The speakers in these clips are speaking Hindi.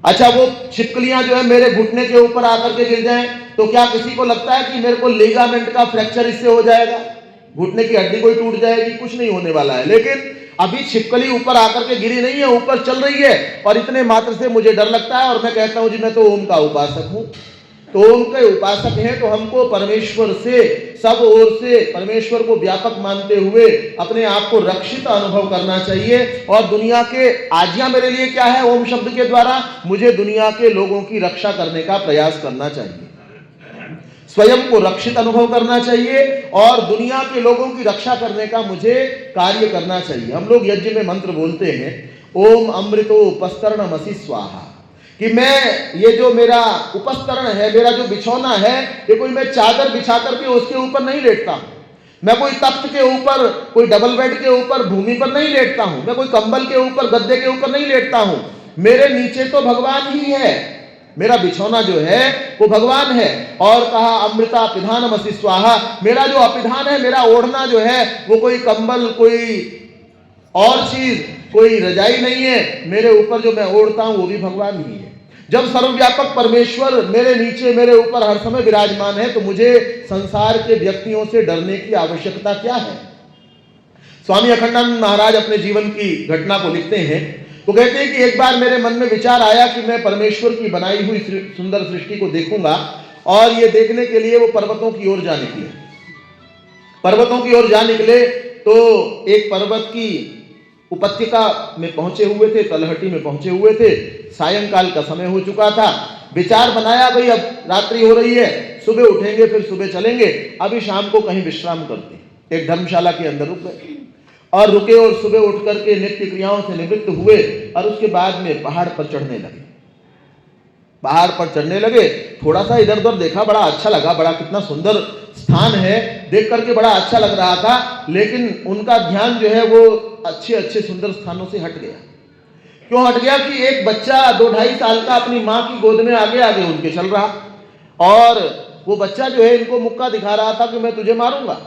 अच्छा, वो छिपकलियां जो है मेरे घुटने के ऊपर आकर के गिर जाएं तो क्या किसी को लगता है कि मेरे को लिगामेंट का फ्रैक्चर इससे हो जाएगा, घुटने की हड्डी कोई टूट जाएगी? कुछ नहीं होने वाला है। लेकिन अभी छिपकली ऊपर आकर के गिरी नहीं है, ऊपर चल रही है और इतने मात्र से मुझे डर लगता है और मैं कहता हूं जी मैं तो ओम का उपासक हूं। तो ओम के उपासक हैं तो हमको परमेश्वर से, सब ओर से परमेश्वर को व्यापक मानते हुए अपने आप को रक्षित अनुभव करना चाहिए। और दुनिया के आज्ञा मेरे लिए क्या है? ओम शब्द के द्वारा मुझे दुनिया के लोगों की रक्षा करने का प्रयास करना चाहिए, स्वयं को रक्षित अनुभव करना चाहिए और दुनिया के लोगों की रक्षा करने का मुझे कार्य करना चाहिए। हम लोग यज्ञ में मंत्र बोलते हैं, ओम अमृतो उपस्तरणमसि स्वाहा, कि मैं ये जो मेरा उपस्तरण है, मेरा जो बिछौना है, ये कोई मैं चादर बिछा करके उसके ऊपर नहीं लेटता हूं, मैं कोई तख्त के ऊपर, कोई डबल बेड के ऊपर भूमि पर नहीं लेटता हूं, मैं कोई कंबल के ऊपर, गद्दे के ऊपर नहीं लेटता हूं। मेरे नीचे तो भगवान ही है, मेरा बिछौना जो है वो भगवान है। और कहा अमृता पिधानमसि स्वाहा, मेरा जो अपिधान है, मेरा ओढ़ना जो है वो कोई कंबल, कोई और चीज, कोई रजाई नहीं है, मेरे ऊपर जो मैं ओढ़ता हूं वो भी भगवान ही है। जब सर्वव्यापक परमेश्वर मेरे नीचे, मेरे ऊपर हर समय विराजमान है तो मुझे संसार के व्यक्तियों से डरने की आवश्यकता क्या है? स्वामी अखंडानंद महाराज अपने जीवन की घटना को लिखते हैं, वो कहते हैं कि एक बार मेरे मन में विचार आया कि मैं परमेश्वर की बनाई हुई सुंदर सृष्टि को देखूंगा, और ये देखने के लिए वो पर्वतों की ओर जा निकले। पर्वतों की ओर जा निकले तो एक पर्वत की उपत्यका में पहुंचे हुए थे, तलहटी में पहुंचे हुए थे, सायंकाल का समय हो चुका था। विचार बनाया भाई अब रात्रि हो रही है, सुबह उठेंगे फिर सुबह चलेंगे, अभी शाम को कहीं विश्राम करते। एक धर्मशाला के अंदर रुक गए और रुके और सुबह उठ करके नित्य क्रियाओं से निवृत्त हुए और उसके बाद में पहाड़ पर चढ़ने लगे। पहाड़ पर चढ़ने लगे, थोड़ा सा इधर उधर देखा, बड़ा अच्छा लगा, बड़ा कितना सुंदर स्थान है, देख करके बड़ा अच्छा लग रहा था। लेकिन उनका ध्यान जो है वो अच्छे अच्छे सुंदर स्थानों से हट गया। क्यों हट गया? कि एक बच्चा 2-2.5 साल का अपनी माँ की गोद में आगे आगे उनके चल रहा, और वो बच्चा जो है इनको मुक्का दिखा रहा था कि मैं तुझे मारूंगा।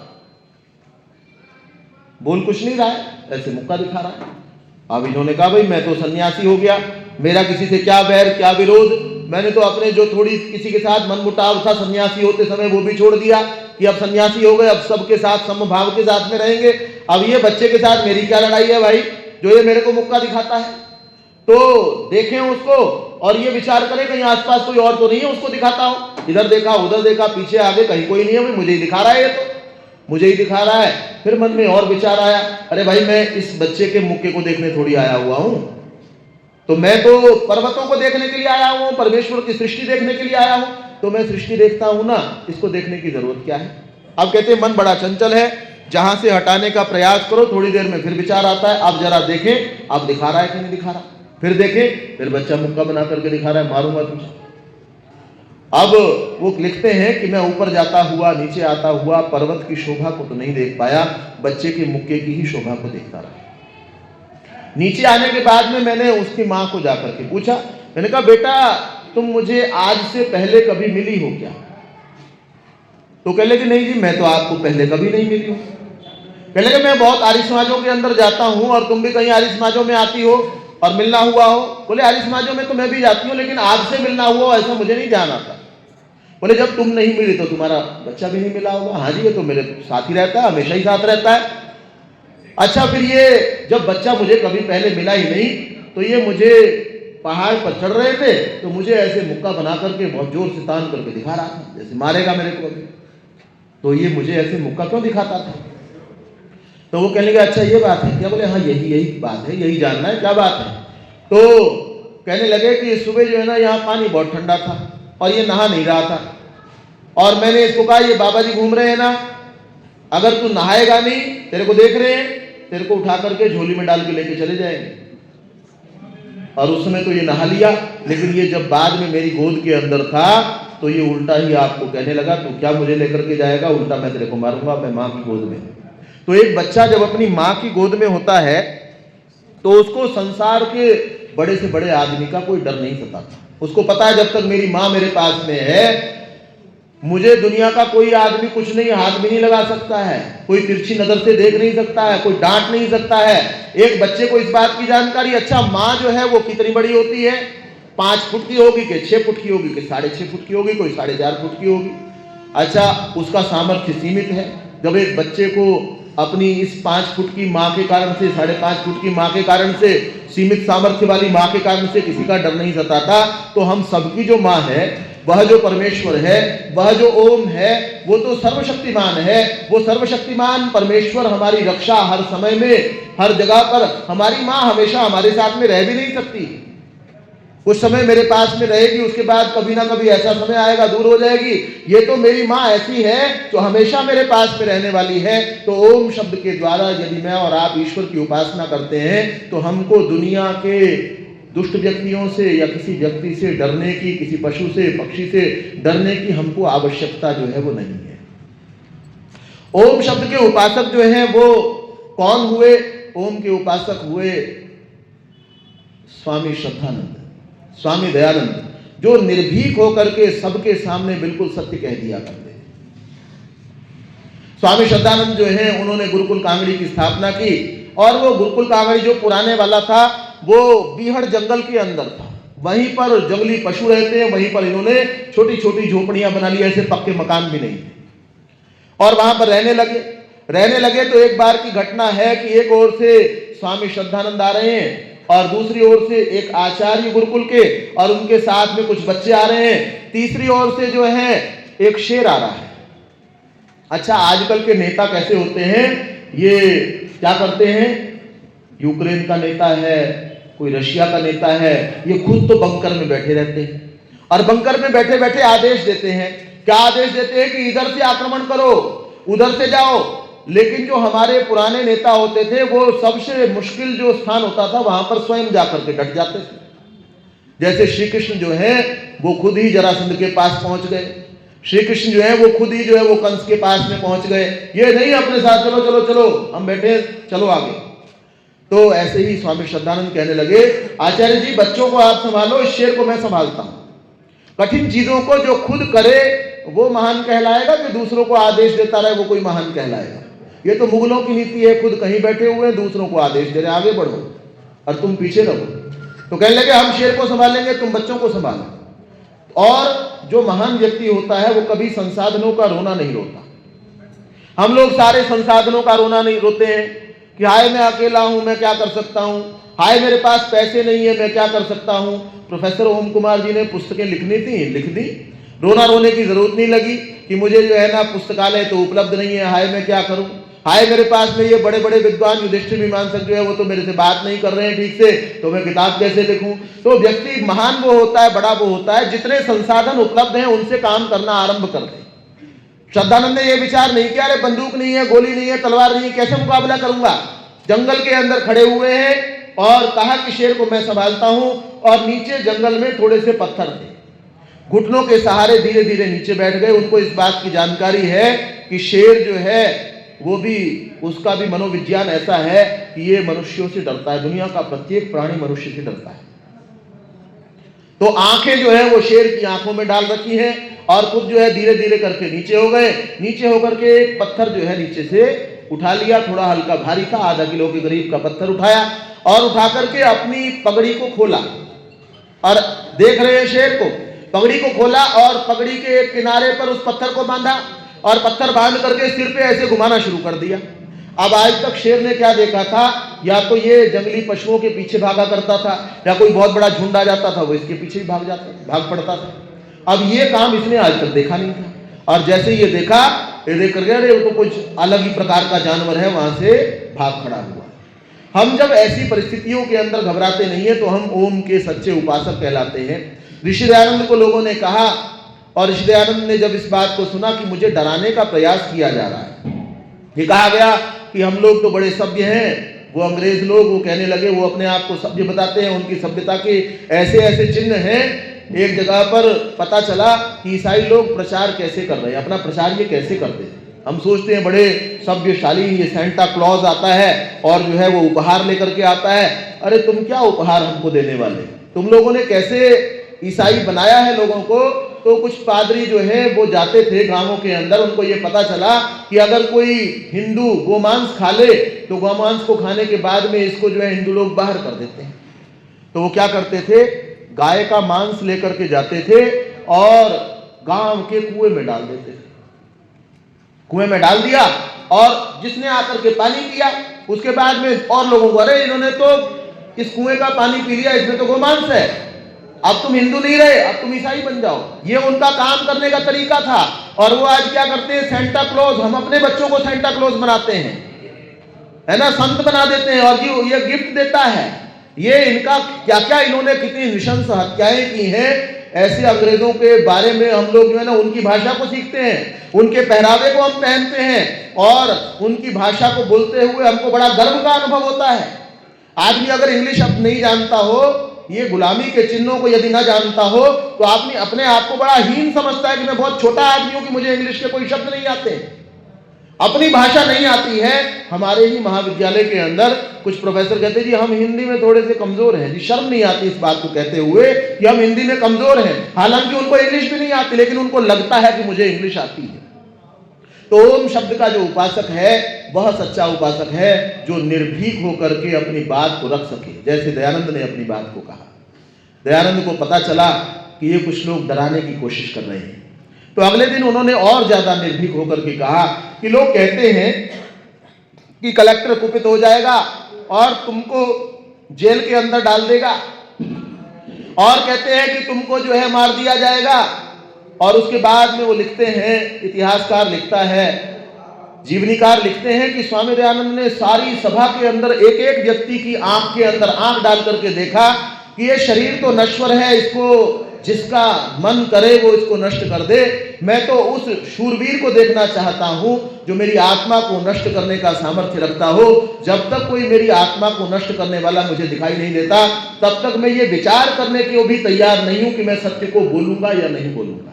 बोल कुछ नहीं रहा है, ऐसे मुक्का दिखा रहा है। अब इन्होंने कहा भाई मैं तो सन्यासी हो गया, मेरा किसी से क्या बैर क्या विरोध, मैंने तो अपने जो थोड़ी किसी के साथ मनमुटाव था सन्यासी होते समय वो भी छोड़ दिया कि अब सन्यासी हो गए, अब सबके साथ समभाव के साथ में रहेंगे। अब ये बच्चे के साथ मेरी क्या लड़ाई है भाई, जो ये मेरे को मुक्का दिखाता है? तो देखें उसको और ये विचार करें कहीं आसपास कोई और तो नहीं है उसको दिखाता हो। इधर देखा, उधर देखा, पीछे आगे कहीं कोई नहीं है, भाई मुझे ही दिखा रहा है, ये तो मुझे ही दिखा रहा है। फिर मन में और विचार आया, अरे भाई मैं इस बच्चे के मुक्के को देखने थोड़ी आया हुआ हूं, तो मैं तो पर्वतों को देखने के लिए आया हूं, परमेश्वर की सृष्टि देखने के लिए आया हूं, तो मैं सृष्टि देखता हूं ना, इसको देखने की जरूरत क्या है? अब कहते हैं मन बड़ा चंचल है, जहां से हटाने का प्रयास करो थोड़ी देर में फिर विचार आता है, अब जरा देखें अब दिखा रहा है कि नहीं दिखा रहा। फिर देखें, फिर बच्चा मुक्का बना करके दिखा रहा है, मारूंगा तुझे। अब वो लिखते हैं कि मैं ऊपर जाता हुआ, नीचे आता हुआ पर्वत की शोभा को तो नहीं देख पाया, बच्चे के मुक्के की ही शोभा को देखता रहा। नीचे आने के बाद में मैंने उसकी मां को जाकर के पूछा, मैंने कहा बेटा तुम मुझे आज से पहले कभी मिली हो क्या? तो कह लगे नहीं जी मैं तो आपको पहले कभी नहीं मिली हूं। कह लगे मैं बहुत आर्य समाजों के अंदर जाता हूं और तुम भी कहीं आर्य समाजों में आती हो और मिलना हुआ हो। बोले आर्य समाजों में तो मैं भी जाती हूं, लेकिन आपसे मिलना हुआ ऐसा मुझे नहीं ध्यान आता। बोले जब तुम नहीं मिली तो तुम्हारा बच्चा भी नहीं मिला होगा। हाँ जी ये तो मेरे साथ ही रहता है, हमेशा ही साथ रहता है। अच्छा फिर ये जब बच्चा मुझे कभी पहले मिला ही नहीं तो ये मुझे पहाड़ पर चढ़ रहे थे तो मुझे ऐसे मुक्का बना करके बहुत जोर से तान करके दिखा रहा था, जैसे मारेगा मेरे को अभी। तो ये मुझे ऐसे मुक्का क्यों दिखाता था? तो वो कहने लगा अच्छा ये बात है क्या? बोले हाँ यही बात है, यही जानना है क्या बात है। तो कहने लगे कि सुबह जो है ना यहाँ पानी बहुत ठंडा था और ये नहा नहीं रहा था, और मैंने इसको कहा ये बाबा जी घूम रहे हैं ना, अगर तू नहाएगा नहीं, तेरे को देख रहे हैं, तेरे को उठा करके झोली में डाल के लेके चले जाएंगे। और उस समय तो ये नहा लिया, लेकिन ये जब बाद में मेरी गोद के अंदर था तो ये उल्टा ही आपको कहने लगा तू क्या मुझे लेकर के जाएगा, उल्टा मैं तेरे को मारूंगा, मैं माँ की गोद में। तो एक बच्चा जब अपनी माँ की गोद में होता है तो उसको संसार के बड़े से बड़े आदमी का कोई डर नहीं सताता। उसको पता है जब तक मेरी माँ मेरे पास में है मुझे दुनिया का कोई आदमी कुछ नहीं, हाथ भी नहीं लगा सकता है, कोई तिरछी नजर से देख नहीं सकता है, कोई डांट नहीं सकता है। एक बच्चे को इस बात की जानकारी, अच्छा माँ जो है वो कितनी बड़ी होती है, 5 फुट की होगी कि 6 फुट की होगी कि 6.5 फुट की होगी, कोई 4.5 फुट की होगी। अच्छा, उसका सामर्थ्य सीमित है। जब एक बच्चे को अपनी इस 5 फुट की माँ के कारण से, 5.5 फुट की माँ के कारण से, सीमित सामर्थ्य वाली माँ के कारण से किसी का डर नहीं सताता, तो हम सबकी जो माँ है, वह जो परमेश्वर है, वह जो ओम है, वो तो सर्वशक्तिमान है। वो सर्वशक्तिमान परमेश्वर हमारी रक्षा हर समय में, हर जगह पर, हमारी माँ हमेशा हमारे साथ में रह भी नहीं सकती। कुछ समय मेरे पास में रहेगी, उसके बाद कभी ना कभी ऐसा समय आएगा दूर हो जाएगी। ये तो मेरी माँ ऐसी है जो हमेशा मेरे पास में रहने वाली है। तो ओम शब्द के द्वारा यदि मैं और आप ईश्वर की उपासना करते हैं, तो हमको दुनिया के दुष्ट व्यक्तियों से या किसी व्यक्ति से डरने की, किसी पशु से, पक्षी से डरने की हमको आवश्यकता जो है वो नहीं है। ओम शब्द के उपासक जो हैं वो कौन हुए? ओम के उपासक हुए स्वामी श्रद्धानंद, स्वामी दयानंद, जो निर्भीक होकर के सबके सामने बिल्कुल सत्य कह दिया करते। स्वामी श्रद्धानंद जो हैं उन्होंने गुरुकुल कांगड़ी की स्थापना की, और वो गुरुकुल कांगड़ी जो पुराने वाला था वो बीहड़ जंगल के अंदर था। वहीं पर जंगली पशु रहते हैं, वहीं पर इन्होंने छोटी छोटी झोपड़ियां बना ली, ऐसे पक्के मकान भी नहीं थे, और वहां पर रहने लगे। तो एक बार की घटना है कि एक ओर से स्वामी श्रद्धानंद आ रहे हैं और दूसरी ओर से एक आचार्य गुरुकुल के और उनके साथ में कुछ बच्चे आ रहे हैं, तीसरी ओर से जो है एक शेर आ रहा है। अच्छा, आजकल के नेता कैसे होते हैं? ये क्या करते हैं? यूक्रेन का नेता है, कोई रशिया का नेता है, ये खुद तो बंकर में बैठे रहते हैं और बंकर में बैठे बैठे आदेश देते हैं। क्या आदेश देते हैं? कि इधर से आक्रमण करो, उधर से जाओ। लेकिन जो हमारे पुराने नेता होते थे, वो सबसे मुश्किल जो स्थान होता था वहां पर स्वयं जाकर के डट जाते थे। जैसे श्री कृष्ण जो है वो खुद ही जरासंध के पास पहुंच गए, श्री कृष्ण जो है वो खुद ही जो है वो कंस के पास में पहुंच गए। ये नहीं अपने साथ चलो चलो चलो हम बैठे, चलो आगे। तो ऐसे ही स्वामी श्रद्धानंद कहने लगे, आचार्य जी बच्चों को आप संभालो, इस शेर को मैं संभालता हूं। कठिन चीजों को जो खुद करे वो महान कहलाएगा, कि दूसरों को आदेश देता रहे वो कोई महान कहलाएगा? ये तो मुगलों की नीति है, खुद कहीं बैठे हुए दूसरों को आदेश दे रहे, आगे बढ़ो और तुम पीछे रहो। तो कहने लगे हम शेर को संभालेंगे, तुम बच्चों को संभालो। और जो महान व्यक्ति होता है वो कभी संसाधनों का रोना नहीं रोता। हम लोग सारे संसाधनों का रोना नहीं रोते हैं कि हाय मैं अकेला हूं, मैं क्या कर सकता हूं, हाय मेरे पास पैसे नहीं है, मैं क्या कर सकता हूं। प्रोफेसर ओम कुमार जी ने पुस्तकें लिखनी थी, लिख दी, रोना रोने की जरूरत नहीं लगी कि मुझे जो है ना पुस्तकालय तो उपलब्ध नहीं है, हाय मैं क्या करूं, हाय मेरे पास में ये बड़े बड़े विद्वान युधिष्ठिर मीमांसक जो है वो तो मेरे से बात नहीं कर रहे हैं ठीक से, तो मैं किताब कैसे लिखूं। तो व्यक्ति महान वो होता है, बड़ा वो होता है जितने संसाधन उपलब्ध हैं उनसे काम करना आरंभ कर दे। श्रद्धानंद ने यह विचार नहीं किया, अरे बंदूक नहीं है, गोली नहीं है, तलवार नहीं है, कैसे मुकाबला करूंगा। जंगल के अंदर खड़े हुए हैं और कहा कि शेर को मैं संभालता हूं, और नीचे जंगल में थोड़े से पत्थर थे, घुटनों के सहारे धीरे धीरे नीचे बैठ गए। उनको इस बात की जानकारी है कि शेर जो है वो भी, उसका भी मनोविज्ञान ऐसा है कि ये मनुष्यों से डरता है, दुनिया का प्रत्येक प्राणी मनुष्य से डरता है। तो आंखें जो है वो शेर की आंखों में डाल रखी हैं और खुद जो है धीरे धीरे करके नीचे हो गए। नीचे होकर के एक पत्थर जो है नीचे से उठा लिया, थोड़ा हल्का भारी था, आधा किलो के करीब का पत्थर उठाया और उठा करके अपनी पगड़ी को खोला और देख रहे हैं शेर को, पगड़ी को खोला और पगड़ी के एक किनारे पर उस पत्थर को बांधा और पत्थर बांध करके सिर पे ऐसे घुमाना शुरू कर दिया। अब आज तक शेर ने क्या देखा था, या तो ये जंगली पशुओं के पीछे भागा करता था, या कोई बहुत बड़ा झुंड आ जाता था वो इसके पीछे ही भाग पड़ता था। अब ये काम इसने आज तक देखा नहीं था, और जैसे ये देखा, ये देख कर गया वो तो कुछ अलग ही प्रकार का जानवर है, वहां से भाग खड़ा हुआ। हम जब ऐसी परिस्थितियों के अंदर घबराते नहीं है तो हम ओम के सच्चे उपासक कहलाते हैं। ऋषि दयानंद को लोगों ने कहा, और ऋषि दयानंद ने जब इस बात को सुना कि मुझे डराने का प्रयास किया जा रहा है, ये कहा गया कि हम लोग तो बड़े सभ्य हैं, वो अंग्रेज लोग वो कहने लगे, वो अपने आप को सभ्य बताते हैं, उनकी सभ्यता के ऐसे ऐसे चिन्ह हैं। एक जगह पर पता चला कि ईसाई लोग प्रचार कैसे कर रहे हैं, अपना प्रचार ये कैसे करते हैं। हम सोचते हैं बड़े सभ्यशाली, ये सेंटा क्लॉज आता है और जो है वो उपहार लेकर के आता है। अरे तुम क्या उपहार हमको देने वाले, तुम लोगों ने कैसे ईसाई बनाया है लोगों को। तो कुछ पादरी जो है वो जाते थे गांवों के अंदर, उनको ये पता चला कि अगर कोई हिंदू गोमांस खा ले तो गोमांस को खाने के बाद में इसको जो है हिंदू लोग बाहर कर देते हैं। तो वो क्या करते थे, गाय का मांस लेकर के जाते थे और गांव के कुएं में डाल देते थे। कुएं में डाल दिया और जिसने आकर के पानी पिया, उसके बाद में और लोगों को, अरे इन्होंने तो इस कुएं का पानी पी लिया, इसमें तो गोमांस है, अब तुम हिंदू नहीं रहे, अब तुम ईसाई बन जाओ। ये उनका काम करने का तरीका था। और वो आज क्या करते हैं, सेंटा क्लॉज, हम अपने बच्चों को सेंटा क्लॉज बनाते हैं, है ना, संत बना देते हैं और ये गिफ्ट देता है। ये इनका क्या क्या इन्होंने कितनी नृशंस हत्याएं की हैं। ऐसे अंग्रेजों के बारे में हम लोग जो है ना उनकी भाषा को सीखते हैं, उनके पहरावे को हम पहनते हैं और उनकी भाषा को बोलते हुए हमको बड़ा गर्व का अनुभव होता है। आदमी अगर इंग्लिश अब नहीं जानता हो, ये गुलामी के चिन्हों को यदि ना जानता हो, तो आदमी अपने आप को बड़ा हीन समझता है कि मैं बहुत छोटा आदमी हूं कि मुझे इंग्लिश के कोई शब्द नहीं आते, अपनी भाषा नहीं आती है। हमारे ही महाविद्यालय के अंदर कुछ प्रोफेसर कहते हैं जी हम हिंदी में थोड़े से कमजोर हैं जी, शर्म नहीं आती इस बात को कहते हुए कि हम हिंदी में कमजोर हैं, हालांकि उनको इंग्लिश भी नहीं आती, लेकिन उनको लगता है कि मुझे इंग्लिश आती है। तो ओम शब्द का जो उपासक है वह सच्चा उपासक है, जो निर्भीक होकर के अपनी बात को रख सके। जैसे दयानंद ने अपनी बात को कहा, दयानंद को पता चला कि ये कुछ लोग डराने की कोशिश कर रहे हैं, तो अगले दिन उन्होंने और ज्यादा निर्भीक होकर के कहा कि लोग कहते हैं कि कलेक्टर कुपित हो जाएगा और तुमको जेल के अंदर डाल देगा, और कहते हैं कि तुमको जो है मार दिया जाएगा। और उसके बाद में वो लिखते हैं, इतिहासकार लिखता है, जीवनीकार लिखते हैं कि स्वामी दयानंद ने सारी सभा के अंदर एक एक व्यक्ति की आंख के अंदर आंख डाल करके देखा कि ये शरीर तो नश्वर है, इसको जिसका मन करे वो इसको नष्ट कर दे। मैं तो उस शूरवीर को देखना चाहता हूं जो मेरी आत्मा को नष्ट करने का सामर्थ्य रखता हो। जब तक कोई मेरी आत्मा को नष्ट करने वाला मुझे दिखाई नहीं देता, तब तक मैं ये विचार करने के भी तैयार नहीं हूं कि मैं सत्य को बोलूंगा या नहीं बोलूंगा।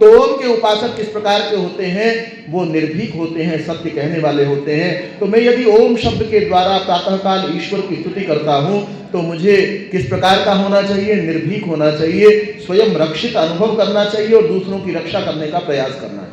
तो ओम के उपासक किस प्रकार के होते हैं, वो निर्भीक होते हैं, सत्य कहने वाले होते हैं। तो मैं यदि ओम शब्द के द्वारा प्रातःकाल ईश्वर की स्तुति करता हूं, तो मुझे किस प्रकार का होना चाहिए, निर्भीक होना चाहिए, स्वयं रक्षित अनुभव करना चाहिए और दूसरों की रक्षा करने का प्रयास करना चाहिए।